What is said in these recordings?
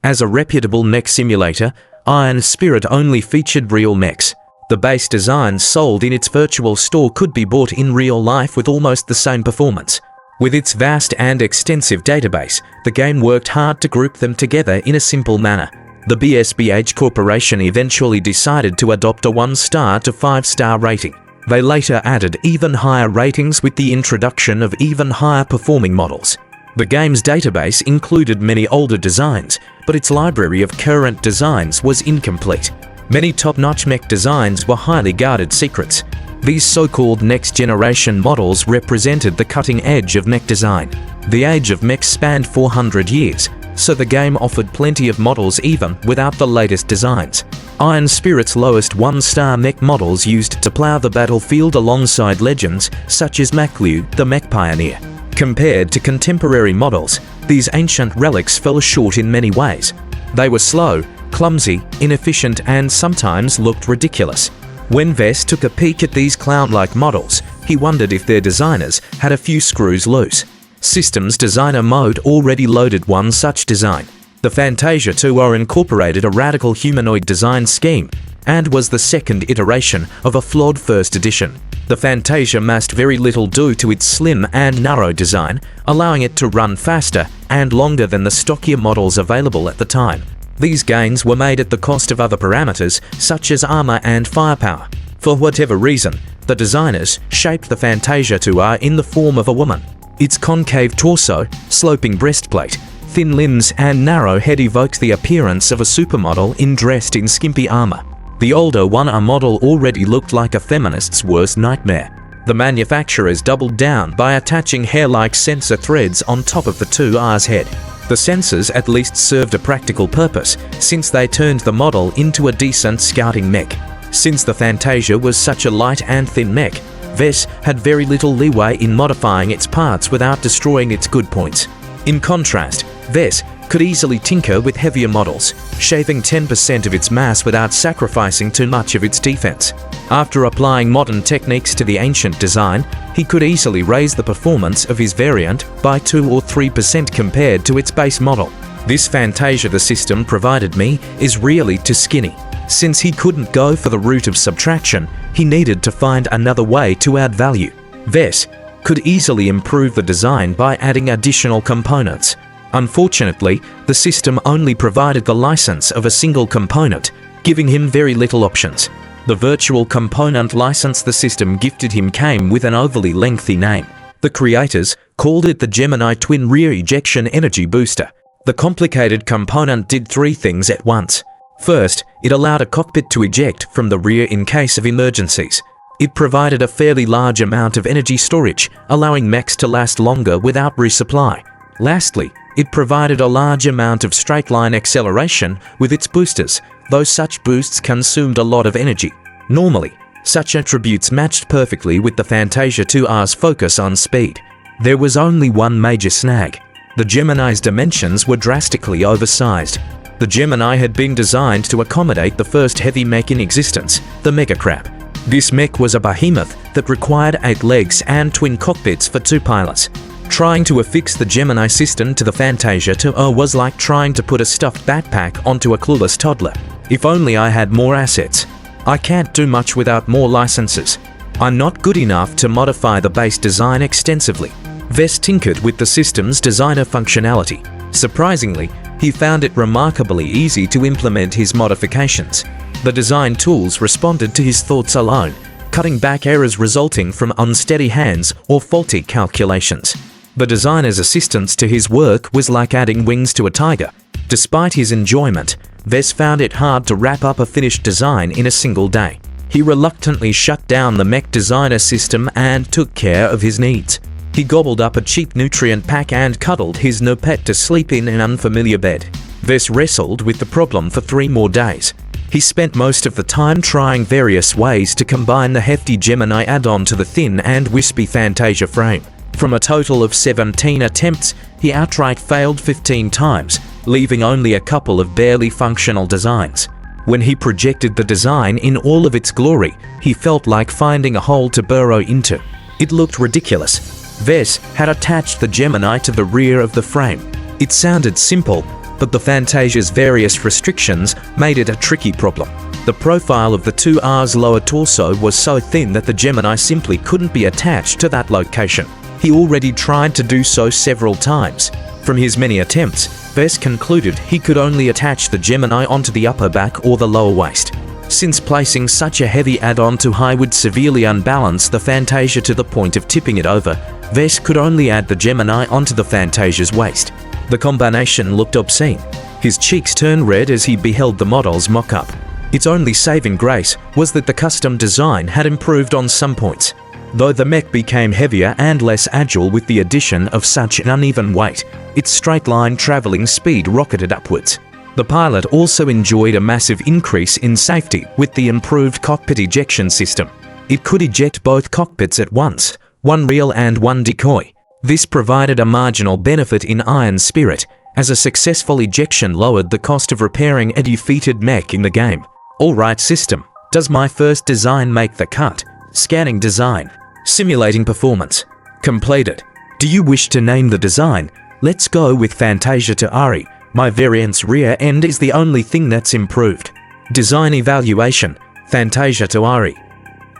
As a reputable mech simulator, Iron Spirit only featured real mechs. The base designs sold in its virtual store could be bought in real life with almost the same performance. With its vast and extensive database, the game worked hard to group them together in a simple manner. The BSBH Corporation eventually decided to adopt a 1-star to 5-star rating. They later added even higher ratings with the introduction of even higher performing models. The game's database included many older designs, but its library of current designs was incomplete. Many top-notch mech designs were highly guarded secrets. These so-called next-generation models represented the cutting edge of mech design. The age of mechs spanned 400 years, so the game offered plenty of models even without the latest designs. Iron Spirit's lowest 1-star mech models used to plow the battlefield alongside legends such as Maklu, the mech pioneer. Compared to contemporary models, these ancient relics fell short in many ways. They were slow, clumsy, inefficient, and sometimes looked ridiculous. When Vess took a peek at these clown-like models, he wondered if their designers had a few screws loose. Systems Designer Mode already loaded one such design. The Fantasia 2.0 incorporated a radical humanoid design scheme and was the second iteration of a flawed first edition. The Fantasia masked very little due to its slim and narrow design, allowing it to run faster and longer than the stockier models available at the time. These gains were made at the cost of other parameters, such as armor and firepower. For whatever reason, the designers shaped the Fantasia 2.0 in the form of a woman. Its concave torso, sloping breastplate, thin limbs, and narrow head evoked the appearance of a supermodel dressed in skimpy armor. The older 1R model already looked like a feminist's worst nightmare. The manufacturers doubled down by attaching hair-like sensor threads on top of the 2R's head. The sensors at least served a practical purpose, since they turned the model into a decent scouting mech. Since the Fantasia was such a light and thin mech, Vess had very little leeway in modifying its parts without destroying its good points. In contrast, Vess could easily tinker with heavier models, shaving 10% of its mass without sacrificing too much of its defense. After applying modern techniques to the ancient design, he could easily raise the performance of his variant by 2 or 3% compared to its base model. This Fantasia the system provided me is really too skinny. Since he couldn't go for the route of subtraction, he needed to find another way to add value. Vess could easily improve the design by adding additional components. Unfortunately, the system only provided the license of a single component, giving him very little options. The virtual component license the system gifted him came with an overly lengthy name. The creators called it the Gemini Twin Rear Ejection Energy Booster. The complicated component did 3 things at once. First, it allowed a cockpit to eject from the rear in case of emergencies. It provided a fairly large amount of energy storage, allowing mechs to last longer without resupply. Lastly, it provided a large amount of straight-line acceleration with its boosters, though such boosts consumed a lot of energy. Normally, such attributes matched perfectly with the Fantasia 2R's focus on speed. There was only one major snag. The Gemini's dimensions were drastically oversized. The Gemini had been designed to accommodate the first heavy mech in existence, the Megacrab. This mech was a behemoth that required 8 legs and twin cockpits for 2 pilots. Trying to affix the Gemini system to the Fantasia 2.0 was like trying to put a stuffed backpack onto a clueless toddler. If only I had more assets. I can't do much without more licenses. I'm not good enough to modify the base design extensively. Vess tinkered with the system's designer functionality. Surprisingly, he found it remarkably easy to implement his modifications. The design tools responded to his thoughts alone, cutting back errors resulting from unsteady hands or faulty calculations. The designer's assistance to his work was like adding wings to a tiger. Despite his enjoyment, Vess found it hard to wrap up a finished design in a single day. He reluctantly shut down the mech designer system and took care of his needs. He gobbled up a cheap nutrient pack and cuddled his new pet to sleep in an unfamiliar bed. Vess wrestled with the problem for 3 more days. He spent most of the time trying various ways to combine the hefty Gemini add-on to the thin and wispy Fantasia frame. From a total of 17 attempts, he outright failed 15 times, leaving only a couple of barely functional designs. When he projected the design in all of its glory, he felt like finding a hole to burrow into. It looked ridiculous. Vess had attached the Gemini to the rear of the frame. It sounded simple, but the Fantasia's various restrictions made it a tricky problem. The profile of the 2R's lower torso was so thin that the Gemini simply couldn't be attached to that location. He already tried to do so several times. From his many attempts, Vess concluded he could only attach the Gemini onto the upper back or the lower waist. Since placing such a heavy add-on too high would severely unbalance the Fantasia to the point of tipping it over, Vess could only add the Gemini onto the Fantasia's waist. The combination looked obscene. His cheeks turned red as he beheld the model's mock-up. Its only saving grace was that the custom design had improved on some points. Though the mech became heavier and less agile with the addition of such an uneven weight, its straight-line traveling speed rocketed upwards. The pilot also enjoyed a massive increase in safety with the improved cockpit ejection system. It could eject both cockpits at once, one real and one decoy. This provided a marginal benefit in Iron Spirit, as a successful ejection lowered the cost of repairing a defeated mech in the game. Alright system, does my first design make the cut? Scanning design. Simulating performance. Completed. Do you wish to name the design? Let's go with Fantasia to Ari. My variant's rear end is the only thing that's improved. Design evaluation. Fantasia to Ari.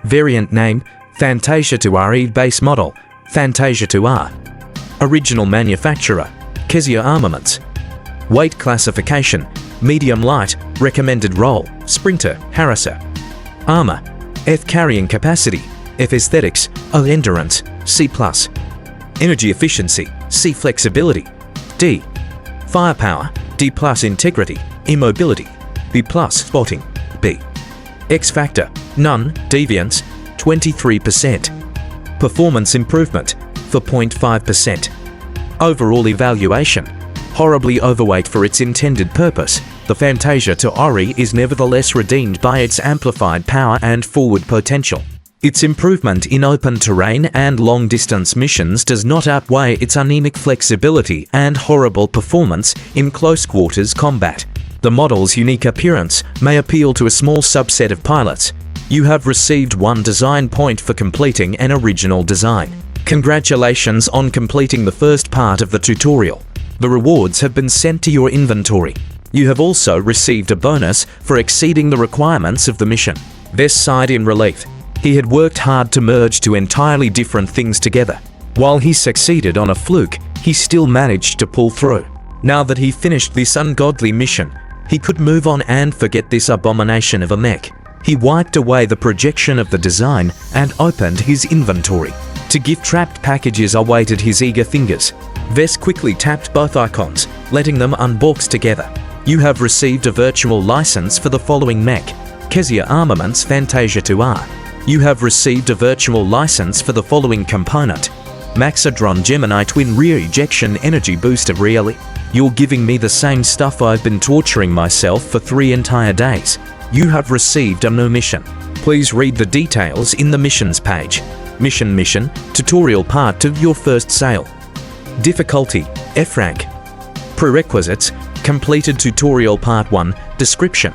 Variant name. Fantasia to Ari. Base model. Fantasia to R. Original manufacturer. Kezia Armaments. Weight classification. Medium light. Recommended role. Sprinter. Harasser. Armor. F carrying capacity. F aesthetics. O endurance. C+. Energy efficiency. C flexibility. D. Firepower. D+, integrity. Immobility. B+, spotting. B. X factor. None. Deviance. 23%. Performance improvement. 4.5%. Overall evaluation. Horribly overweight for its intended purpose, the Fantasia to Ori is nevertheless redeemed by its amplified power and forward potential. Its improvement in open terrain and long-distance missions does not outweigh its anemic flexibility and horrible performance in close-quarters combat. The model's unique appearance may appeal to a small subset of pilots. You have received 1 design point for completing an original design. Congratulations on completing the first part of the tutorial. The rewards have been sent to your inventory. You have also received a bonus for exceeding the requirements of the mission. Vess sighed in relief. He had worked hard to merge 2 entirely different things together. While he succeeded on a fluke, he still managed to pull through. Now that he finished this ungodly mission, he could move on and forget this abomination of a mech. He wiped away the projection of the design and opened his inventory. 2 gift-trapped packages awaited his eager fingers. Vess quickly tapped both icons, letting them unbox together. You have received a virtual license for the following mech: Kezia Armaments Fantasia 2R. You have received a virtual license for the following component: Maxadron Gemini Twin Rear Ejection Energy Booster. Really? You're giving me the same stuff I've been torturing myself for 3 entire days. You have received a new mission. Please read the details in the missions page. Mission Tutorial Part 2 Your First Sale. Difficulty F rank. Prerequisites: completed tutorial part 1. Description: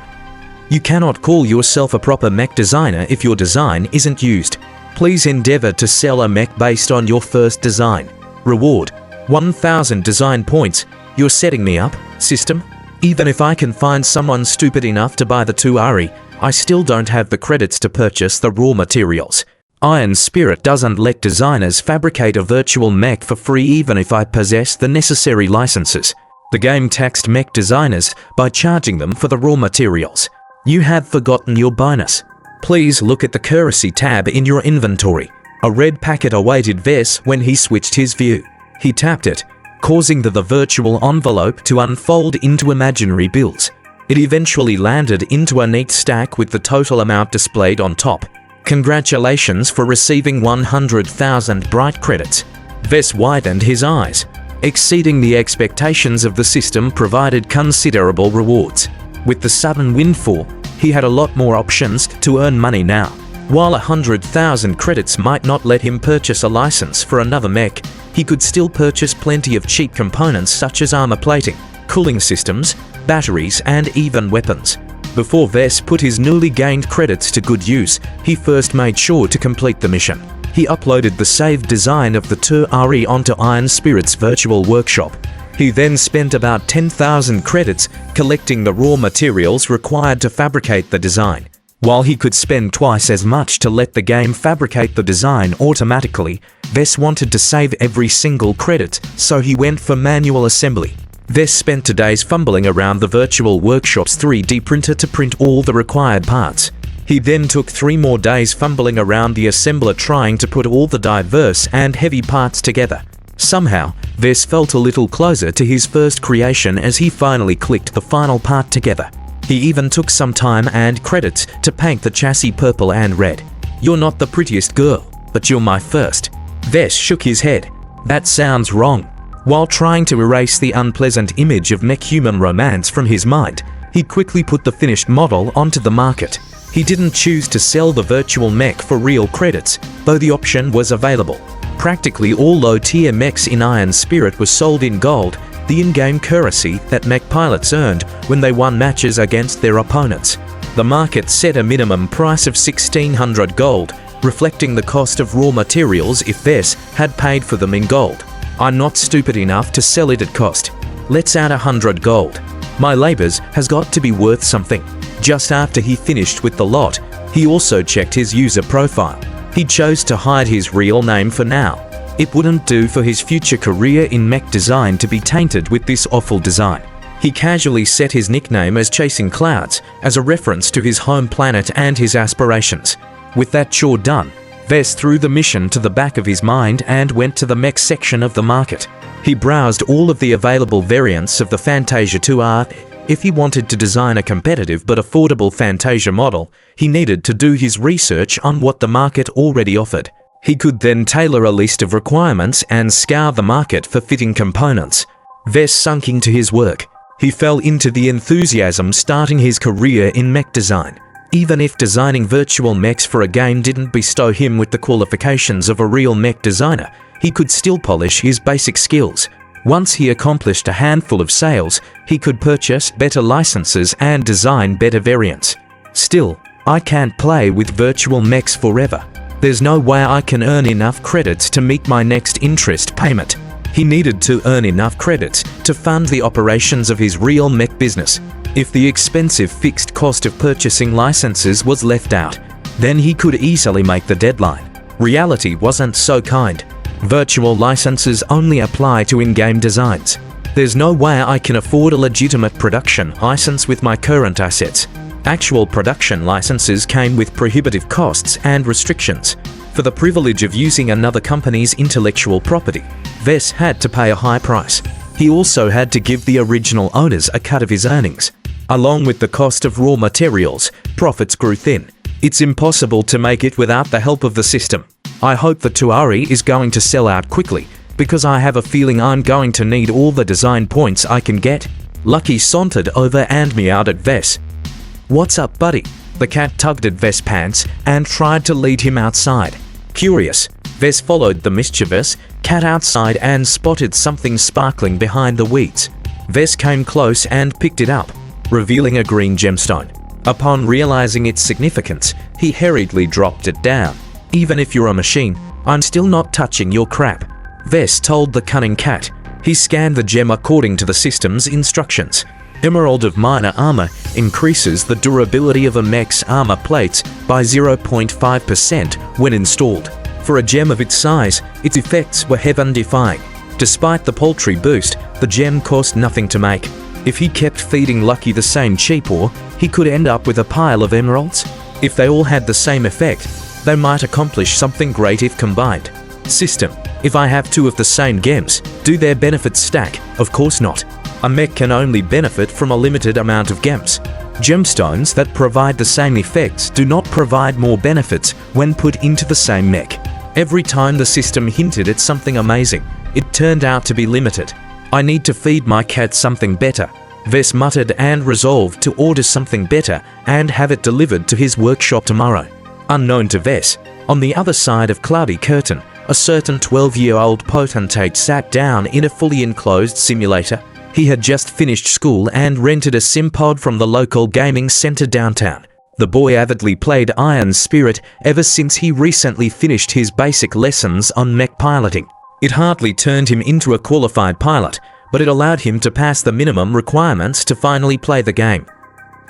you cannot call yourself a proper mech designer if your design isn't used. Please endeavor to sell a mech based on your first design. Reward: 1000 design points. You're setting me up, system? Even if I can find someone stupid enough to buy the 2RE, I still don't have the credits to purchase the raw materials. Iron Spirit doesn't let designers fabricate a virtual mech for free even if I possess the necessary licenses. The game taxed mech designers by charging them for the raw materials. You have forgotten your bonus. Please look at the currency tab in your inventory. A red packet awaited Vess when he switched his view. He tapped it, causing the virtual envelope to unfold into imaginary bills. It eventually landed into a neat stack with the total amount displayed on top. Congratulations for receiving 100,000 bright credits. Vess widened his eyes. Exceeding the expectations of the system provided considerable rewards. With the sudden windfall, he had a lot more options to earn money now. While 100,000 credits might not let him purchase a license for another mech, he could still purchase plenty of cheap components such as armor plating, cooling systems, batteries, and even weapons. Before Vess put his newly gained credits to good use, he first made sure to complete the mission. He uploaded the saved design of the 2RE onto Iron Spirit's virtual workshop. He then spent about 10,000 credits collecting the raw materials required to fabricate the design. While he could spend twice as much to let the game fabricate the design automatically, Vess wanted to save every single credit, so he went for manual assembly. Vess spent 2 days fumbling around the Virtual Workshop's 3D printer to print all the required parts. He then took 3 more days fumbling around the assembler trying to put all the diverse and heavy parts together. Somehow, Vess felt a little closer to his first creation as he finally clicked the final part together. He even took some time and credits to paint the chassis purple and red. "You're not the prettiest girl, but you're my first." Vess shook his head. "That sounds wrong." While trying to erase the unpleasant image of mech-human romance from his mind, he quickly put the finished model onto the market. He didn't choose to sell the virtual mech for real credits, though the option was available. Practically all low-tier mechs in Iron Spirit were sold in gold, the in-game currency that mech pilots earned when they won matches against their opponents. The market set a minimum price of 1,600 gold, reflecting the cost of raw materials if Vess had paid for them in gold. "I'm not stupid enough to sell it at cost. Let's add 100 gold. My labors has got to be worth something." Just after he finished with the lot, he also checked his user profile. He chose to hide his real name for now. It wouldn't do for his future career in mech design to be tainted with this awful design. He casually set his nickname as Chasing Clouds as a reference to his home planet and his aspirations. With that chore done, Vess threw the mission to the back of his mind and went to the mech section of the market. He browsed all of the available variants of the Fantasia 2R. If he wanted to design a competitive but affordable Fantasia model, he needed to do his research on what the market already offered. He could then tailor a list of requirements and scour the market for fitting components. Vess sunk into his work. He fell into the enthusiasm starting his career in mech design. Even if designing virtual mechs for a game didn't bestow him with the qualifications of a real mech designer, he could still polish his basic skills. Once he accomplished a handful of sales, he could purchase better licenses and design better variants. "Still, I can't play with virtual mechs forever. There's no way I can earn enough credits to meet my next interest payment." He needed to earn enough credits to fund the operations of his real mech business. If the expensive fixed cost of purchasing licenses was left out, then he could easily make the deadline. Reality wasn't so kind. Virtual licenses only apply to in-game designs. There's no way I can afford a legitimate production license with my current assets. Actual production licenses came with prohibitive costs and restrictions. For the privilege of using another company's intellectual property, Vess had to pay a high price. He also had to give the original owners a cut of his earnings. Along with the cost of raw materials, profits grew thin. It's impossible to make it without the help of the system. I hope the 2R is going to sell out quickly, because I have a feeling I'm going to need all the design points I can get. Lucky sauntered over and meowed at Vess. "What's up, buddy?" The cat tugged at Vess' pants and tried to lead him outside. Curious, Vess followed the mischievous cat outside and spotted something sparkling behind the weeds. Vess came close and picked it up, revealing a green gemstone. Upon realizing its significance, he hurriedly dropped it down. "Even if you're a machine, I'm still not touching your crap," Vess told the cunning cat. He scanned the gem according to the system's instructions. Emerald of Minor Armor increases the durability of a mech's armor plates by 0.5% when installed. For a gem of its size, its effects were heaven-defying. Despite the paltry boost, the gem cost nothing to make. If he kept feeding Lucky the same cheap ore, he could end up with a pile of emeralds. If they all had the same effect, they might accomplish something great if combined. System: if I have 2 of the same gems, do their benefits stack? Of course not. A mech can only benefit from a limited amount of gems. Gemstones that provide the same effects do not provide more benefits when put into the same mech. Every time the system hinted at something amazing, it turned out to be limited. "I need to feed my cat something better," Vess muttered and resolved to order something better and have it delivered to his workshop tomorrow. Unknown to Vess, on the other side of Cloudy Curtain, a certain 12-year-old potentate sat down in a fully enclosed simulator. He had just finished school and rented a simpod from the local gaming center downtown. The boy avidly played Iron Spirit ever since he recently finished his basic lessons on mech piloting. It hardly turned him into a qualified pilot, but it allowed him to pass the minimum requirements to finally play the game.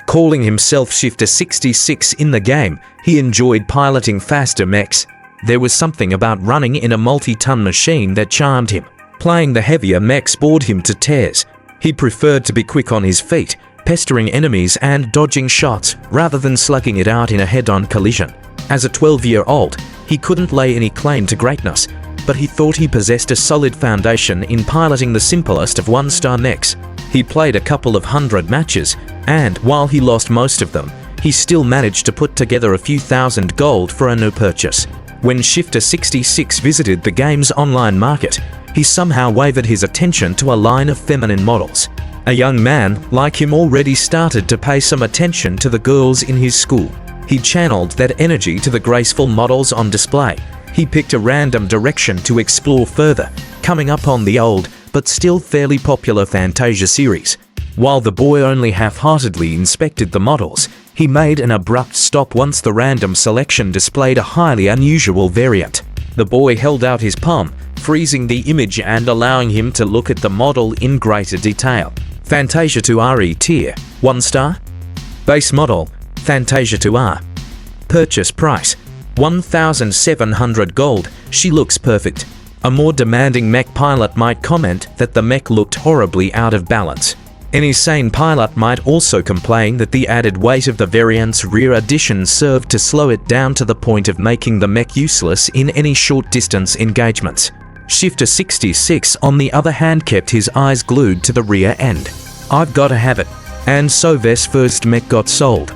Calling himself Shifter 66 in the game, he enjoyed piloting faster mechs. There was something about running in a multi-ton machine that charmed him. Playing the heavier mechs bored him to tears. He preferred to be quick on his feet, pestering enemies and dodging shots rather than slugging it out in a head-on collision. As a 12-year-old, he couldn't lay any claim to greatness, but he thought he possessed a solid foundation in piloting the simplest of one-star mechs. He played a couple of hundred matches, and while he lost most of them, he still managed to put together a few thousand gold for a new purchase. When Shifter 66 visited the game's online market, he somehow wavered his attention to a line of feminine models. A young man like him already started to pay some attention to the girls in his school. He channeled that energy to the graceful models on display. He picked a random direction to explore further, coming up on the old but still fairly popular Fantasia series. While the boy only half-heartedly inspected the models, he made an abrupt stop once the random selection displayed a highly unusual variant. The boy held out his palm, freezing the image and allowing him to look at the model in greater detail. Fantasia 2R tier, 1 star. Base model, Fantasia 2R. Purchase price, 1,700 gold. She looks perfect. A more demanding mech pilot might comment that the mech looked horribly out of balance. Any sane pilot might also complain that the added weight of the variant's rear addition served to slow it down to the point of making the mech useless in any short-distance engagements. Shifter 66, on the other hand, kept his eyes glued to the rear end. "I've got to have it." And so V's first mech got sold.